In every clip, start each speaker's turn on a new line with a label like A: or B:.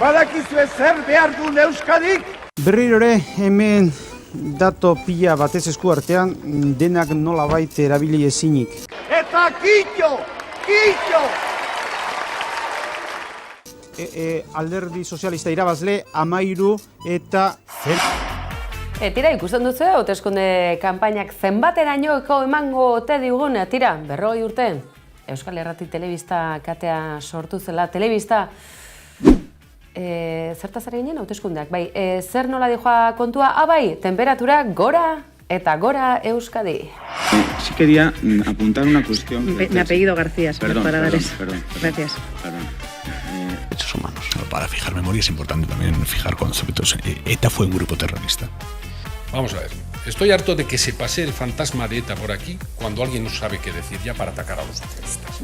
A: Badakizue zer behar duen Euskadik?
B: Berriro ere, hemen dato pila batez esku artean, denak nolabait erabili ezinik.
A: Eta kitxo! Kitxo!
B: Alderdi sozialista irabazle, 13 eta
C: Tira, ikusten duzu, hauteskunde kanpainak zenbaterainoko emango ote digun, tira, 40 urte. Euskal Irrati Telebista katea sortu zela, telebista. Zertaz ari ginen hauteskundeak, bai, zer nola dijoa kontua, bai, temperatura gora eta gora Euskadi.
D: Sí quería apuntar una cuestión.
E: Me apellido García,
D: perdón,
E: para dar
D: perdón,
E: eso.
D: perdón.
E: Gracias.
D: Perdón.
F: Derechos humanos. Para fijar memoria es importante también fijar conceptos. ETA fue un grupo terrorista.
G: Vamos a ver, estoy harto de que se pase el fantasma de ETA por aquí cuando alguien no sabe qué decir ya para atacar a los socialistas.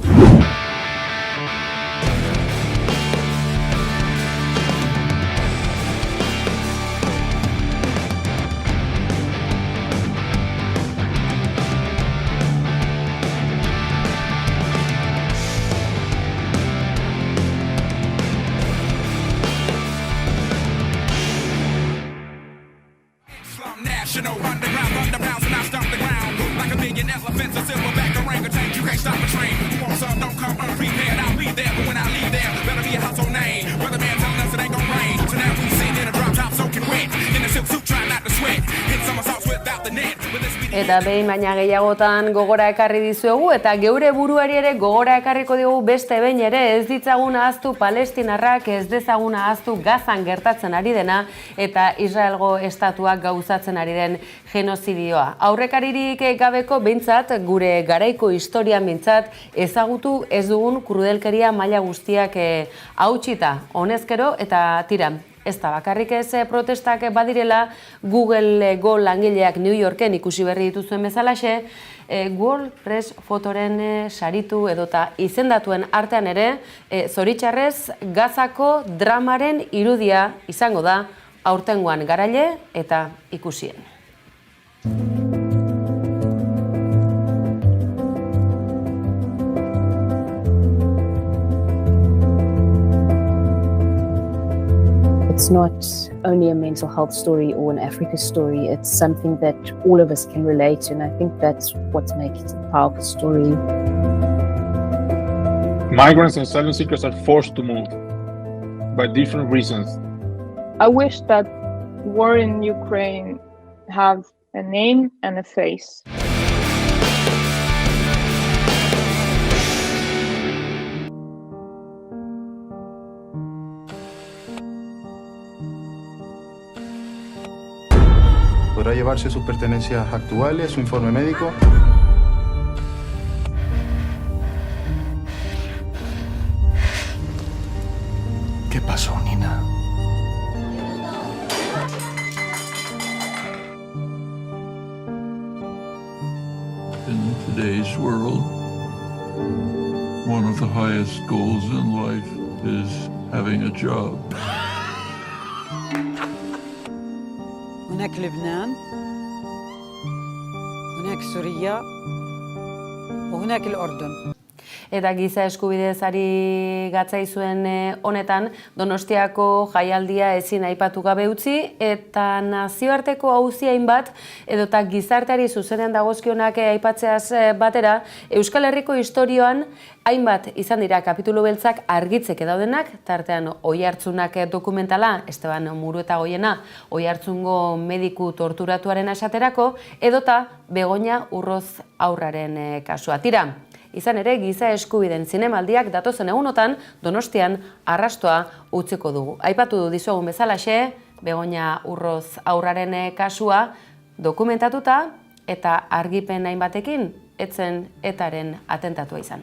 C: Eta behin baina gehiagotan gogora ekarri dizuegu eta geure buruari ere gogora ekarriko diogu beste behin ere ez ditzagun ahaztu palestinarrak, ez dezagun ahaztu Gazan gertatzen ari dena eta Israelgo estatuak gauzatzen ari den genozidioa. Aurrekaririk gabeko behintzat, gure garaiko historian behintzat, ezagutu ez dugun krudelkeria maila guztiak hautsita, honezkero eta tira. Ez da bakarrik ez protestak badirela, Google-go langileak New Yorken ikusi berri dituzuen bezalaxe, World Press Fotoren saritu edota izendatuen artean ere, zoritxarrez Gazako dramaren irudia izango da aurtengoan garaile eta ikusien.
H: It's not only a mental health story or an Africa story, it's something that all of us can relate to, and I think that's what makes it a powerful story.
I: Migrants and asylum seekers are forced to move by different reasons.
J: I wish that war in Ukraine have a name and a face.
K: Podrá llevarse sus pertenencias actuales, su informe médico.
F: ¿Qué pasó, Nina?
L: In today's world, one of the highest goals in life is having a job.
M: هناك لبنان، هناك سوريا، وهناك الأردن.
C: Eta giza eskubidez ari gatzaizuen honetan, Donostiako jaialdia ezin aipatu gabe utzi, eta nazioarteko auzi hainbat, edota gizarteari zuzenean dagozkionak aipatzeaz batera, Euskal Herriko historioan hainbat izan dira kapitulu beltzak argitzeke daudenak, tartean Oihartzunak dokumentala, Esteban Muruetagoiena, Oihartzungo mediku torturatuaren esaterako, edota Begoña Urroz haurraren kasua. Tira, izan ere, giza eskubideen zinemaldiak datozen egunotan Donostian arrastoa utziko dugu. Aipatu dizuegun bezalaxe, Begoña Urroz haurraren kasua dokumentatuta eta argipen hainbatekin etzen etaren atentatua izan.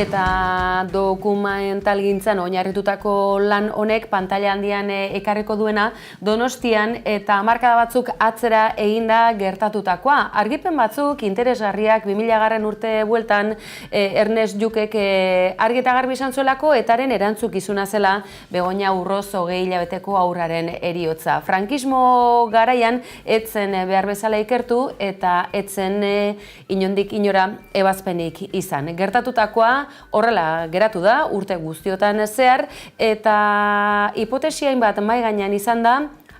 C: eta dokumentalgintzan oinarritutako lan honek pantaila handian ekarriko duena Donostian eta hamarkada batzuk atzera eginda gertatutakoa. Argipen batzuk interesgarriak 2000 urte bueltan Ernest Lluckek argi eta garbi izan zuelako etaren erantzukizuna zela Begoña Urroz 20 hilabeteko haurraren heriotza. Frankismo garaian etzen behar bezala ikertu eta etzen inondik inora ebazpenik izan. Gertatutakoa horrela geratu da urte guztiotan zehar eta hipotesiain bat mahai gainean izan da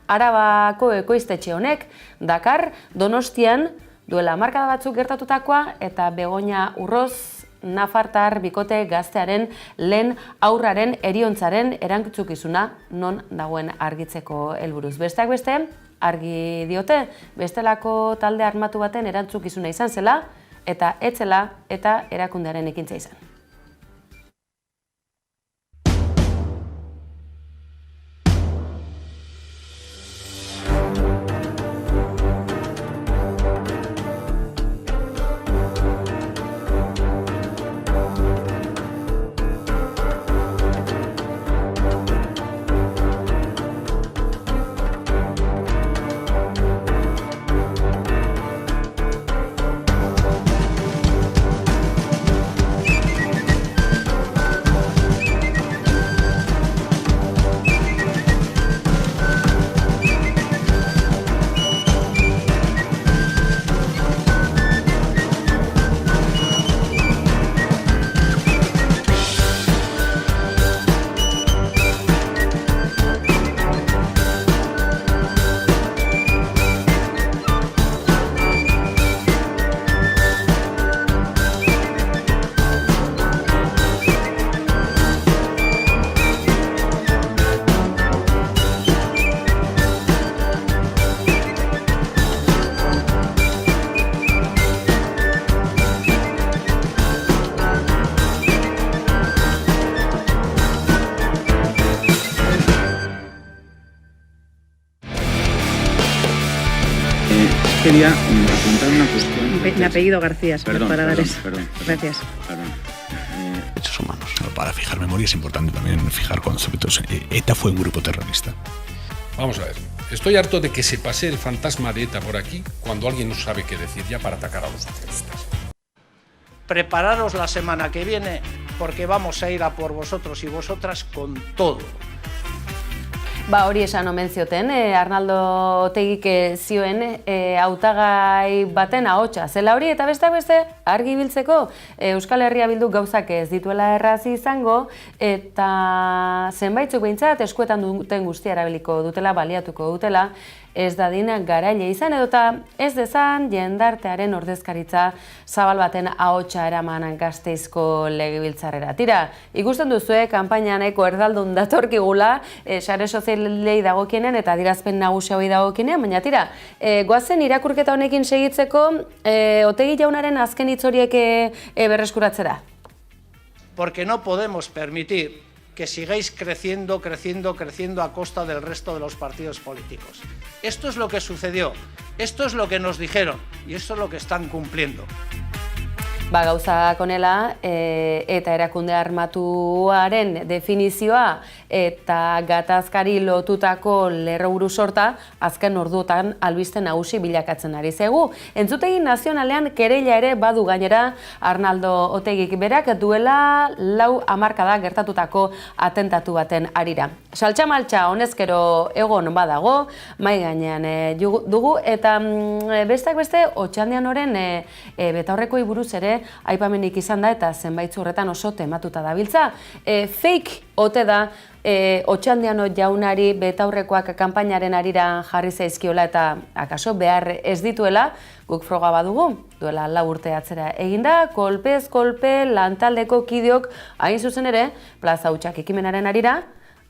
C: Arabako ekoiztetxe honek dakar Donostian duela hamarkada batzuk gertatutakoa eta Begoña Urroz nafartar bikote gaztearen lehen haurraren heriontzaren erantzukizuna non dagoen argitzeko helburuz. Besteak beste, argi diote, bestelako talde armatu baten erantzukizuna izan zela eta etzela eta erakundearen ekintza izan.
D: Quería apuntar una cuestión.
E: Mi apellido García,
D: perdón,
E: para dar
D: perdón,
E: eso.
D: perdón.
E: Gracias.
F: Derechos humanos. Para fijar memoria es importante también fijar conceptos. ETA fue un grupo terrorista.
G: Vamos a ver. Estoy harto de que se pase el fantasma de ETA por aquí cuando alguien no sabe qué decir ya para atacar a los socialistas.
N: Prepararos la semana que viene porque vamos a ir a por vosotros y vosotras con todo.
C: Hori esan omen zioten, Arnaldo Otegik zioen hautagai baten ahotsa zela hori eta besteak beste argi biltzeko Euskal Herria Bilduk gauzak ez dituela erraz izango eta zenbaitzuk behintzat eskuetan duten guztia erabiliko dutela, baliatuko dutela, ez dadin garaile izan edota ez dezan jendartearen ordezkaritza zabal baten ahotsa eraman Gasteizko legebiltzarrera. Tira, ikusten duzue kanpainaneko erdaldun datorkigula sare sozialei dagokienen eta adierazpen nagusi hauei dagokienen, baina tira, goazen irakurketa honekin segitzeko Otegi jaunaren azken hitz horiek berreskuratzera.
N: Porque no podemos permitir que sigáis creciendo a costa del resto de los partidos políticos. Esto es lo que sucedió, esto es lo que nos dijeron y esto es lo que están cumpliendo.
C: Gauzak honela eta erakunde armatuaren definizioa eta gatazkari lotutako lerroburu sorta azken orduotan albiste nagusi bilakatzen ari zaigu. Entzutegi nazionalean kereila ere badu gainera Arnaldo Otegik berak duela 4 hamarkada gertatutako atentatu baten harira. Saltxa-maltxa honezkero egon badago, mai gainean dugu eta besteak beste Otxandian oren betaurrekoi buruz ere aipamenik izan da eta zenbait horretan oso tematuta dabiltza. Fake ote da Otxandiano jaunari betaurrekoak kanpainaren harira jarri zaizkiola eta akaso behar ez dituela, guk froga badugu, duela 4 urte atzera eginda, kolpez kolpe lantaldeko kideok hain zuzen ere, plaza hutsak ekimenaren harira,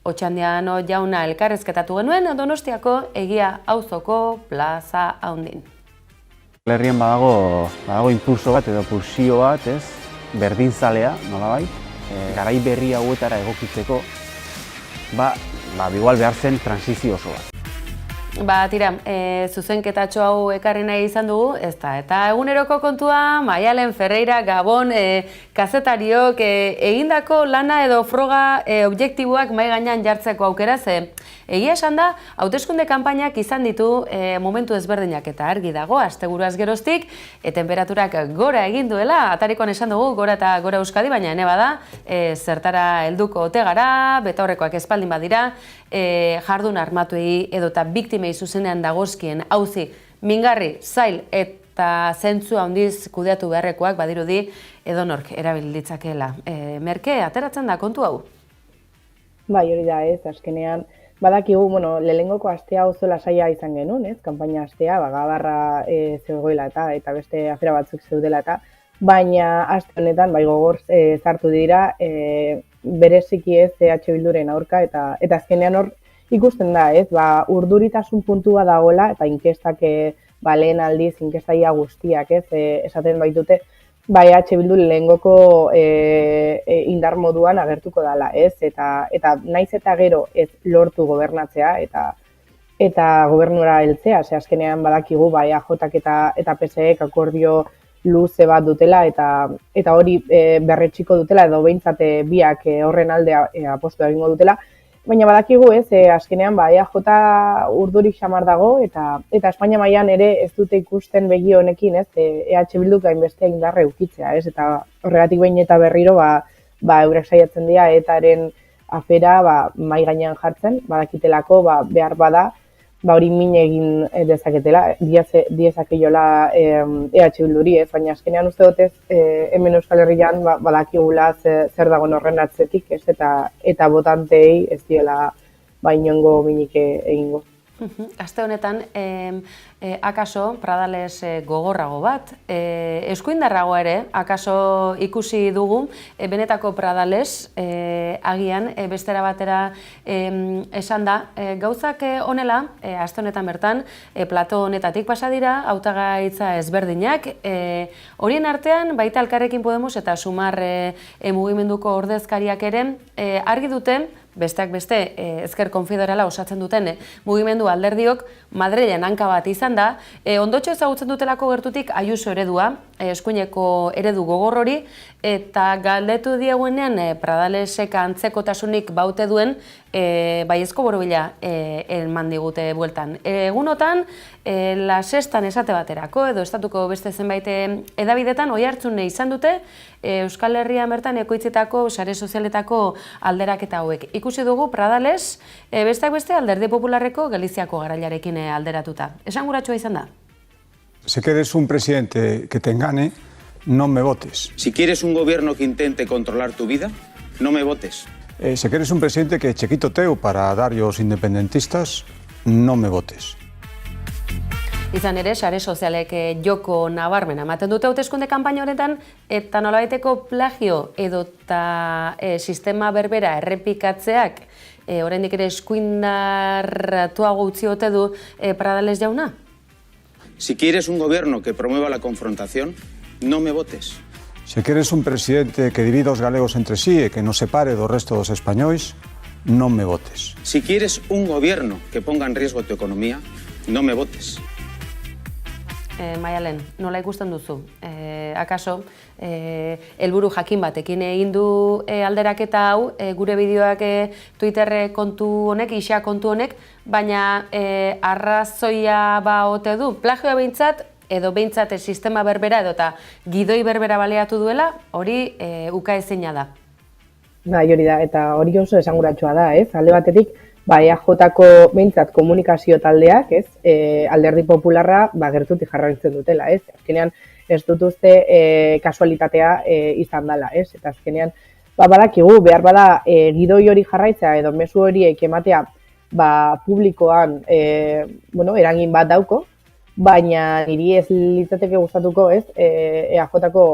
C: Otxandiano jauna elkarrezketatu genuen Donostiako Egia auzoko plaza haundin.
O: Herrian badago impulso bat edo pulsio bat, ez? Berdinzalea, nolabait, garai berri hauetara egokitzeko, igual behar zen transizio oso bat.
C: tira, zuzenketatxo hau ekarri nahi izan dugu, eta eguneroko kontua, Maialen Ferreira, Gabon, kazetariok egindako lana edo froga objektiboak mahai gainean jartzeko aukera, egia esan da, hauteskunde kanpainak izan ditu momentu ezberdinak eta argi dago, asteburuaz geroztik, temperaturak gora egin duela, atarikoan esan dugu, gora eta gora Euskadi, baina ene bada, zertara helduko ote gara, betaurrekoak espaldin badira, jardun armatuei edota biktimei zuzenean dagozkien auzi mingarri, zail eta zentzu handiz kudeatu beharrekoak badirudi edonork erabilitzakeela. Merke, ateratzen da kontu hau?
E: Bai, hori da ez, azkenean, badakigu, lehenengoko astea oso lasaia izan genuen, ez, kanpaina astea, gabarra zegoela eta beste afera batzuk zeudela eta, baina aste honetan, gogor zartu dira, bereziki ez EH Bilduren aurka eta azkenean hor ikusten da, ez, urduritasun puntua dagoela eta inkestak lehen aldiz, inkestaia guztiak, ez, esaten baitute, EH Bildu lehengoko indar moduan agertuko dela, ez, eta naiz eta gero ez lortu gobernatzea eta gobernura heltzea, azkenean badakigu EAJak eta PSEek akordio luze bat dutela eta hori berretxiko dutela edo behintzat biak horren aldea apostu egingo dutela. Baina badakigu ez, azkenean EAJ urdurik xamar dago eta Espainia mailan ere ez dute ikusten begi honekin ez, EH Bilduk gainbeste indarra eukitzea ez, eta horregatik behin eta berriro eurek saiatzen dira etaren afera mai gainean jartzen, badakitelako behar bada, hori min egin dezaketela, diezakeiola EH Bilduri ez, baina azkenean uste dutez hemen Euskal Herrian badakigula zer dagoen horren atzetik ez, eta botantei ez diela inongo minik egingo.
C: Aste honetan, akaso Pradales gogorrago bat, eskuindarrago ere, akaso ikusi dugu, benetako Pradales agian, bestera batera esan da, gauzak honela, aste honetan bertan, plato honetatik pasa dira, hautagaitza ezberdinak, horien artean, baita Elkarrekin Podemos eta Sumar mugimenduko ordezkariak ere, argi duten, besteak beste, Ezker Konfederala osatzen duten mugimendu alderdiok Madrilen hanka bat izan da, ondotxo ezagutzen dutelako gertutik Ayuso eredua, eskuineko eredu gogor hori, eta galdetu dieguenean Pradalesek antzekotasunik baute duen, baiezko borobila eman digute bueltan. Egunotan, La Sextan esate baterako, edo estatuko beste zenbait edabidetan, oihartzun izan dute, Euskal Herrian bertan ekoitzitako, sare sozialetako alderaketa hauek. Ikusi dugu Pradales, besteak beste Alderdi Popularreko Galiziako garailarekin alderatuta. Esanguratsua izan da.
P: Si quieres un presidente que te engane, no me votes.
D: Si quieres un gobierno que intente controlar tu vida, no me votes.
P: Si quieres un presidente que chequito teu para dar los independentistas, no me votes.
C: Izan ere, sare sozialek joko nabarmena ematen dute hauteskunde kanpaina honetan, eta nolabaiteko plagio edota sistema berbera errepikatzeak, oraindik ere eskuindarratuago utzi ote du Pradales jauna?
D: Si quieres un gobierno que promueva la confrontación, no me votes.
P: Si quieres un presidente que divida os galegos entre sí e que nos separe do resto dos españois, no me votes.
D: Si quieres un gobierno que ponga en riesgo tu economía, no me votes.
C: Maialen, nola ikusten duzu? Akaso, helburu jakin batekin egin du alderaketa hau, gure bideoak Twitter kontu honek, isa kontu honek, baina arrazoia ote du, plagioa behintzat, edo behintzat sistema berbera edo eta gidoi berbera baleatu duela, hori ukaezina da.
E: Hori da, eta hori oso esanguratsua da, ez? Alde batetik, EAJko behintzat komunikazio taldeak, ez? Alderdi Popularra gertutik jarraitzen dutela, ez? Azkenean ez dut uste kasualitatea izan dela, ez? Eta azkenean, badakigu, behar bada gidoi hori jarraitzea edo mezu horiek ematea publikoan eragin bat dauko, baina niri ez litzateke gustatuko, ez, EAJko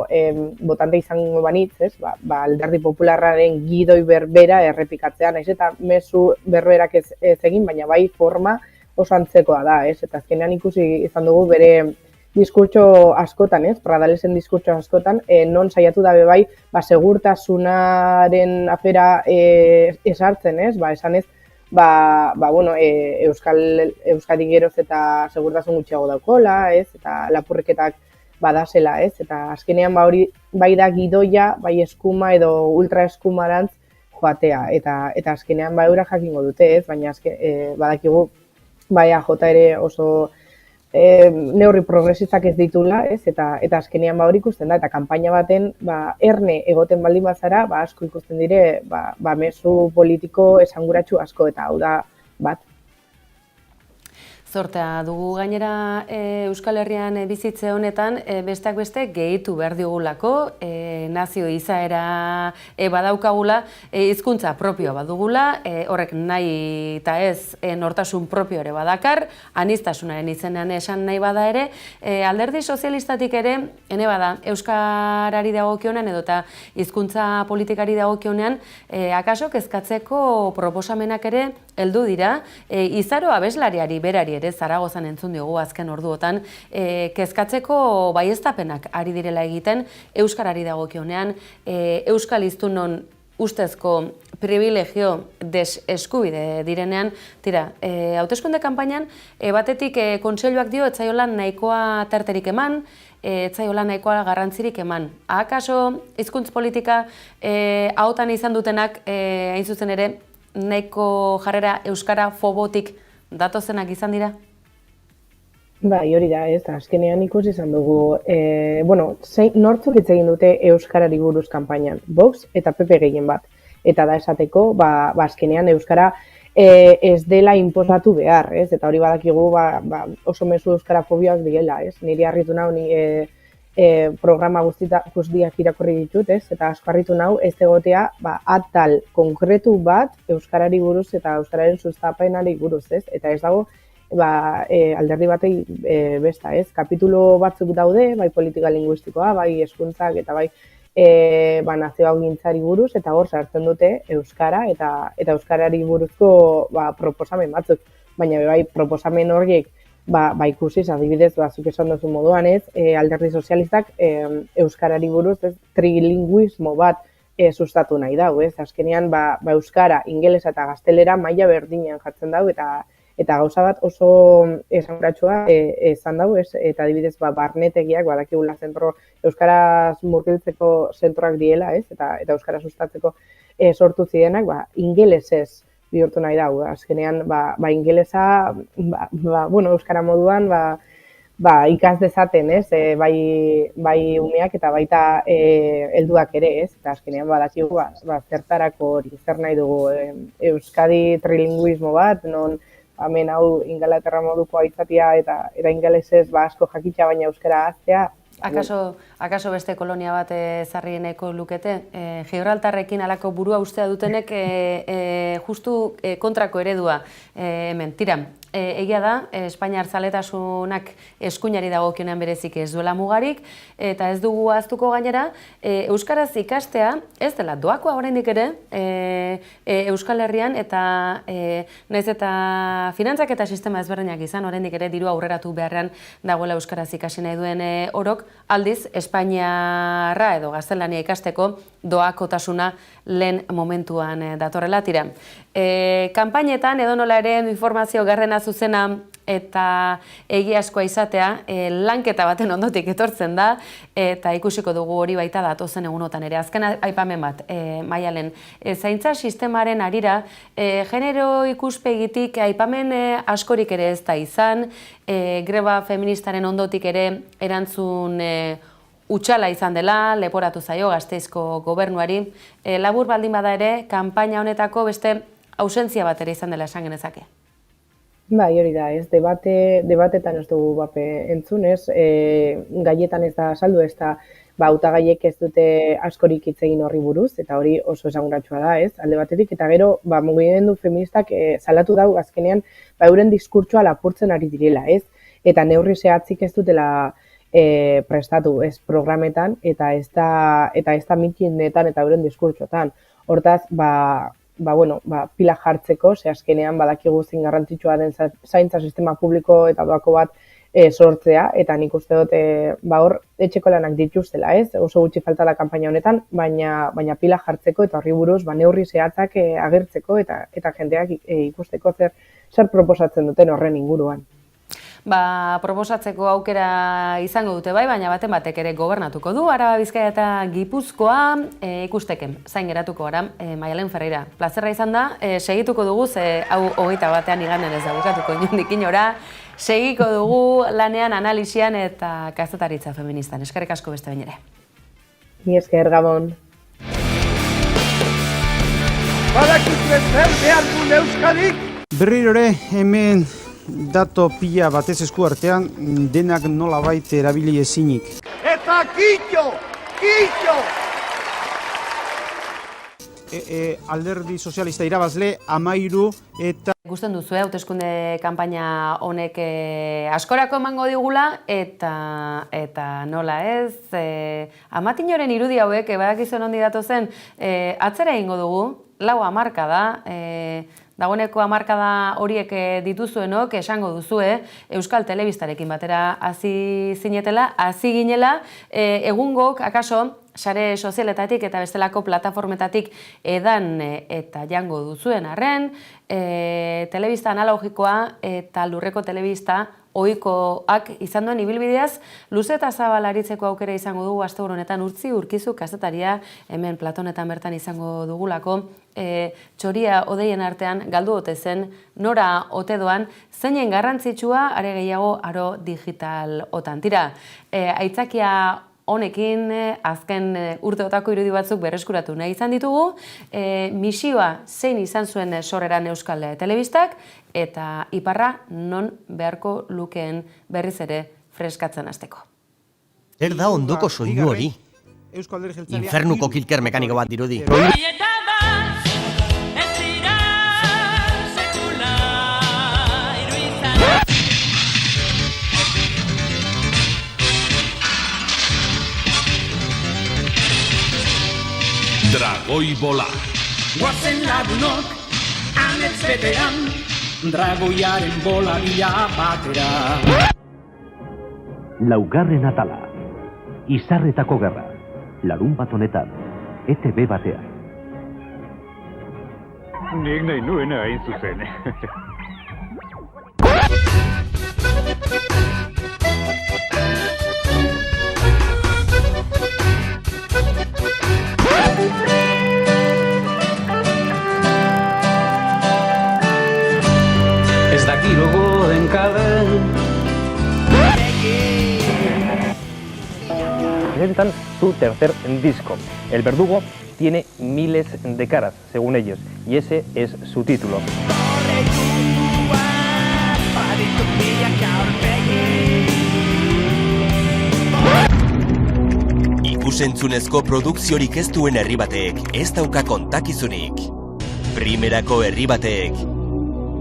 E: botante izango banitz, ez, Alderdi Popularraren gidoi berbera errepikatzea, naiz eta mezu berberak ez egin, baina bai forma oso antzekoa da, ez, eta azkenean ikusi izan dugu bere diskurtso askotan, ez, Pradalesen diskurtso askotan, non saiatu dabe bai, segurtasunaren afera esartzen, ez, esan ez, bueno, Euskadi geroz eta segurtasun gutxiago daukola, ez? Eta lapurreketak badazela, ez? Eta azkenean hori bai da gidoia, bai eskuma edo ultra eskumarantz joatea. Eta azkenean eura jakingo dute, ez? Baina badakigu bai AJ ere oso neurri progresistak ez ditula, ez? Eta azkenean hori ikusten da, eta kanpaina baten erne egoten baldin bazara, asko ikusten dire, mezu politiko esanguratsu asko, eta hau da bat.
C: Zortea dugu gainera Euskal Herrian bizitze honetan besteak beste gehitu behar digulako, nazio izaera badaukagula, hizkuntza propioa badugula, horrek nahi eta ez nortasun propio ere badakar, aniztasunaren izenean esan nahi bada ere, alderdi sozialistatik ere, ene bada, Euskarari dagokionean edota hizkuntza politikari dagokionean, akaso kezkatzeko proposamenak ere heldu dira, Izaro abeslariari berari ere Zaragozan entzun diogu azken orduotan, kezkatzeko baieztapenak ari direla egiten Euskarari dagokionean, Euskal hiztunon ustezko privilegio deseskubide direnean, hauteskunde kanpainan batetik kontseiluak dio etzaiola nahikoa tarterik eman, etzaiola nahikoa garrantzirik eman. Akaso hizkuntz politika ahotan izan dutenak hain zuzen ere nahiko jarrera euskara fobotik datozenak izan dira?
E: Bai, hori da, ez, azkenean ikusi izan dugu, nortzuk hitz egin dute euskarari buruz kanpainan, Vox eta PP gehien bat. Eta da esateko, azkenean euskara ez dela inposatu behar, ez? Eta hori badakigu oso mezu euskara fobioak direla, ez? Niri harritu nau, programa guztiak irakurri ditut, ez? Eta asko harritu nau, ez egotea, atal konkretu bat euskarari buruz eta euskararen sustapenari buruz, ez? Eta ez dago, alderdi batei besta, ez? Kapitulo batzuk daude, bai politika linguistikoa, bai hezkuntzak eta bai naziogintzari buruz, eta hor sartzen dute euskara eta euskarari buruzko proposamen batzuk. Baina bai proposamen horiek ikusiz, adibidez, zuk esan duzu moduan, ez? Alderdi sozialistak euskarari buruz trilinguismo bat sustatu nahi dau, ez? Azkenean euskara, ingelesa eta gaztelera maila berdinean jartzen dau, eta gauza bat oso esanguratsua izan dago, eta adibidez barnetegiak badakigula euskaraz murgiltzeko zentroak diela, ez? Eta euskara sustatzeko sortu zirenak, ingelesez bihurtu nahi dago. Azkenean ingelesa euskara moduan ikas dezaten, ez? Bai umeak eta baita helduak ere, ez? Eta azkenean badakigu zertarako hori, zer nahi dugu Euskadi trilinguismo bat, non hemen hau Ingalaterra moduko aitzatia eta ingelesez asko jakitza baina euskara ahaztea.
C: Akaso beste kolonia bat ezarri nahiko lukete? Gibraltarrekin halako burua ustea dutenek justu kontrako eredua hemen. Tira, egia da, Espainiar zaletasunak eskuinari dagokionean berezik ez duela mugarik, eta ez dugu ahaztuko gainera, euskaraz ikastea ez dela doakoa oraindik ere Euskal Herrian, eta naiz eta finantzak eta sistema ezberdinak izan, oraindik ere diru aurreratu beharrean dagoela euskaraz ikasi nahi duen orok, aldiz Espainiarra edo gaztelania ikasteko doakotasuna lehen momentuan datorrela. Tira, kanpainetan edonola ere informazio gardena zuzena eta egiazkoa izatea lanketa baten ondotik etortzen da, eta ikusiko dugu hori baita datozen egunotan ere. Azken aipamen bat, Maialen, zaintza sistemaren arira, genero ikuspegitik aipamen askorik ere ez da izan, greba feministaren ondotik ere erantzun utxala izan dela, leporatu zaio Gasteizko gobernuari. Labur baldin bada ere, kanpaina honetako beste ausentzia bat ere izan dela esan genezake.
E: Bai, hori da, ez, debatetan ez dugu bape entzun, ez, gaietan ez da saldu, ez da, hautagaiek ez dute askorik hitz egin horri buruz, eta hori oso esanguratsua da, ez, alde batetik, eta gero, mugimendu feministak salatu dau azkenean, euren diskurtsoa lapurtzen ari direla, ez, eta neurri zehatzik ez dutela prestatu, ez, programetan, eta ez da mitinetan eta euren diskurtsotan. Hortaz, pila jartzeko, ze azkenean badakigu zein garrantzitsua den zaintza sistema publiko eta doako bat sortzea, eta nik uste dut hor etxeko lanak dituztela, ez? Oso gutxi faltala kanpaina honetan, baina pila jartzeko eta horri buruz neurri zehatzak agertzeko eta jendeak ikusteko zer proposatzen duten horren inguruan.
C: Proposatzeko aukera izango dute baina baten batek ere gobernatuko du, Araba, Bizkaia eta Gipuzkoa ikusteken, zain geratuko gara, Maialen Ferreira. Plazerra izan da, segituko dugu, hau 21 iganen ez da bukatuko inondik inora, segiko dugu lanean, analisian eta kazetaritza feministan. Eskerrik asko beste bain ere.
E: Ni esker, Gabon.
A: Badakizue zer behar duen Euskadik?
B: Berriro ere, hemen dato pila batez esku artean, denak nolabait erabili ezinik.
A: Eta kitxo! Kitxo!
B: Alderdi sozialista irabazle, 13 eta...
C: Gusten duzu, hauteskunde kanpaina honek askorako emango digula, eta nola ez, Amatiñoren irudi hauek, badakizuen ondi datozen, atzera egingo dugu, 4 hamarkada, dagoeneko hamarkada horiek dituzuenok, esango duzue, Euskal Telebistarekin batera hasi zinetela, hasi ginela, egungok, akaso, sare sozialetatik eta bestelako plataformetatik edan eta jango duzuen arren, telebista analogikoa eta lurreko telebista ohikoak izan duen ibilbideaz, luze eta zabal aritzeko aukera izango dugu asteburu honetan Urtzi Urkizu kazetaria, hemen platonetan bertan izango dugulako, txoria odeien artean galdu ote zen, nora ote doan, zeinen garrantzitsua are gehiago aro digital otan. Tira, aitzakia honekin azken urteotako irudi batzuk berreskuratu nahi izan ditugu, misioa zein izan zuen sorreran Euskal Telebistak, eta iparra non beharko lukeen berriz ere freskatzen hasteko.
Q: Zer da ondoko soinu hori? Infernuko kilker mekaniko bat dirudi.
R: Dragoi bola.
S: Guazen lagunok, anetz betean, dragoiaren bola bila batera.
T: Laugarren atala, Izarretako gerra, larun bat honetan, ETB batean.
I: Nik nahi nuena hain zuzen.
S: Ez daki logo den kaden.
U: Presentan su tercer disco. El Verdugo tiene miles de caras, según ellos, y ese es su título.
V: Ikusentzunezko produkziorik ez duen herri batek ez dauka kontakizunik. Primerako herri batek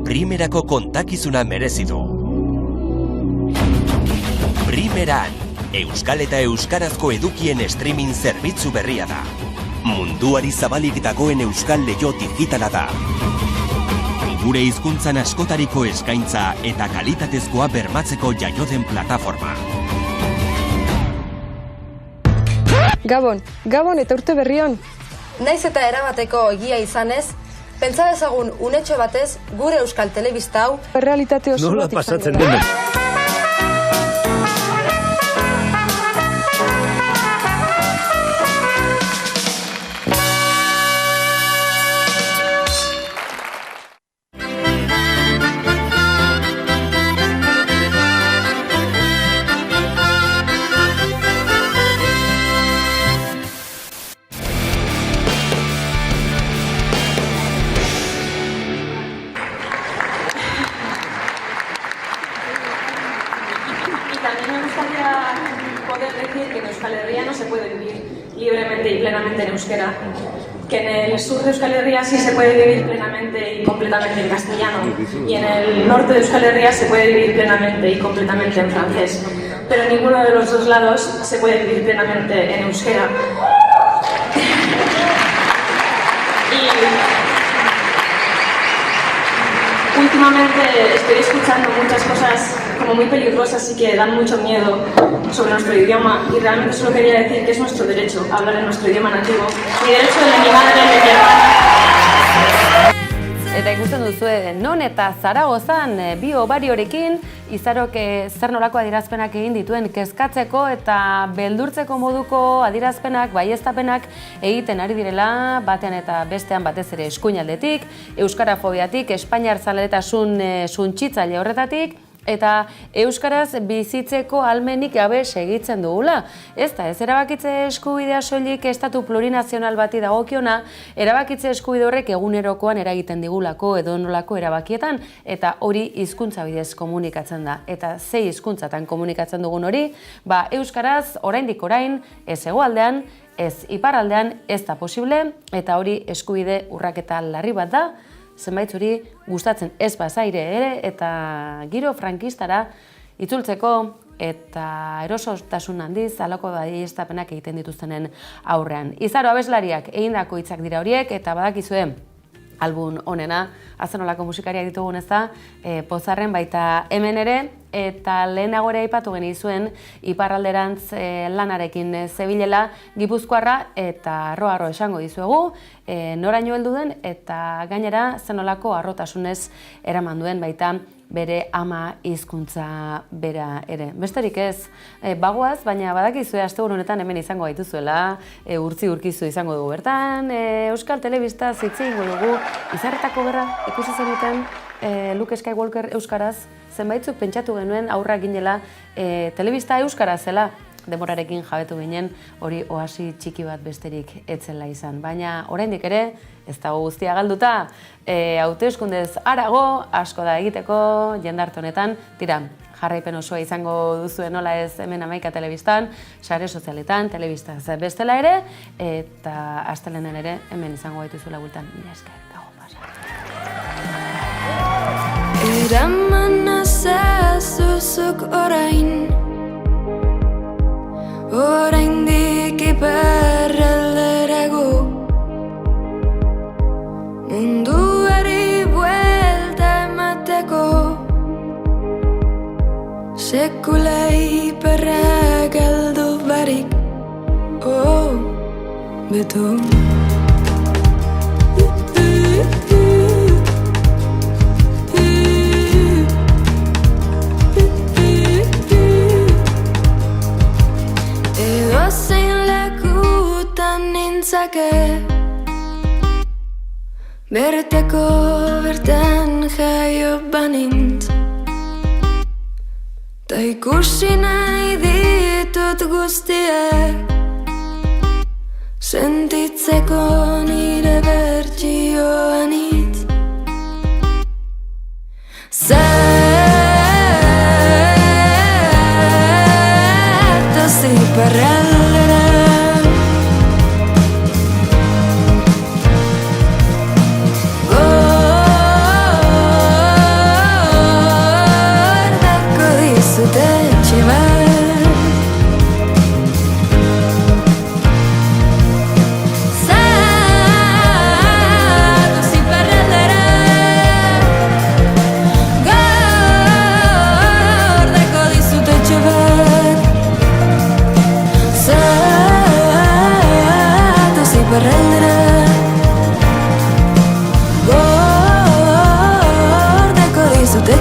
V: primerako kontakizuna merezi du. Primeran, euskal eta euskarazko edukien streaming zerbitzu berria da. Munduari zabalik dagoen euskal leiho digitala da. Gure hizkuntzan askotariko eskaintza eta kalitatezkoa bermatzeko jaioden plataforma.
W: Gabon eta urte berrion.
X: Naiz eta erabateko egia izanez, pentsa dezagun unetxo batez gure Euskal Telebista hau
W: realitate oso
Q: bat pasatzen den.
Y: En euskera, que en el sur de Euskal Herria sí se puede vivir plenamente y completamente en castellano, y en el norte de Euskal Herria se puede vivir plenamente y completamente en francés, pero en ninguno de los dos lados se puede vivir plenamente en euskera. Y últimamente estoy escuchando muchas cosas como muy peligrosas y que dan mucho miedo sobre nuestro idioma, y realmente solo quería decir que es nuestro derecho hablar en nuestro idioma nativo, mi derecho de mi madre, de mi hermana.
C: Eta ikusten duzue, non eta Zaragozan bi obariorekin Izarok zer nolako adierazpenak egin dituen kezkatzeko eta beldurtzeko moduko adierazpenak, baieztapenak egiten ari direla, batean eta bestean batez ere eskuinaldetik, euskarafobiatik, espainiar zaletasun suntsitzaile horretatik, eta euskaraz bizitzeko ahalmenik gabe segitzen dugula. Ez da, ez erabakitze eskubidea soilik estatu plurinazional bati dagokiona, erabakitze eskubide horrek egunerokoan eragiten digulako edonolako erabakietan, eta hori hizkuntza bidez komunikatzen da. Eta ze hizkuntzatan komunikatzen dugun hori, euskaraz oraindik orain, ez hegoaldean, ez iparraldean ez da posible, eta hori eskubide urraketa larri bat da, zenbait zuri gustatzen ez bazaire ere, eta giro frankistara itzultzeko eta erosotasun handiz halako baieztapenak egiten dituztenen aurrean. Izaro abeslariak egindako hitzak dira horiek, eta badakizue album honena, azenolako musikaria ditugun ez da, pozarren baita hemen ere, eta lehenago ere aipatu genizuen iparralderantz lanarekin zebilela Gipuzkoarra, eta arro esango dizuegu, noraino heldu den, eta gainera zenolako harrotasunez eraman duen baita bere ama hizkuntza bera ere. Besterik ez, bagoaz, baina badakizue asteburu honetan hemen izango gaituzuela, urtzi-urkizu izango dugu bertan, Euskal Telebista hitz egingo dugu, Izarretako Gerra ikusi zenuten, Luke Skywalker euskaraz, zenbaitzuk pentsatu genuen aurra ginela telebista euskaraz zela, demorarekin jabetu ginen hori oasi txiki bat besterik etzela izan. Baina oraindik ere, ez dago guztia galduta, hauteskundez harago, asko da egiteko jendarte honetan, tira, jarraipen osoa izango duzuen nola ez hemen Hamaika Telebistan, sare sozialetan, telebistaz bestela ere, eta astelenen ere hemen izango gaituzula bultan. Mila esker, gago pasa.
W: Eraman azazuzuk orain, oraindik iparralderago, munduari buelta emateko, sekula iparra galdu barik, beto. Bertako bertan jaio banintz, ta ikusi nahi ditut guztiak, sentitzeko nire bertsioan hitz. Zatoz iparraldera, gordeko dizute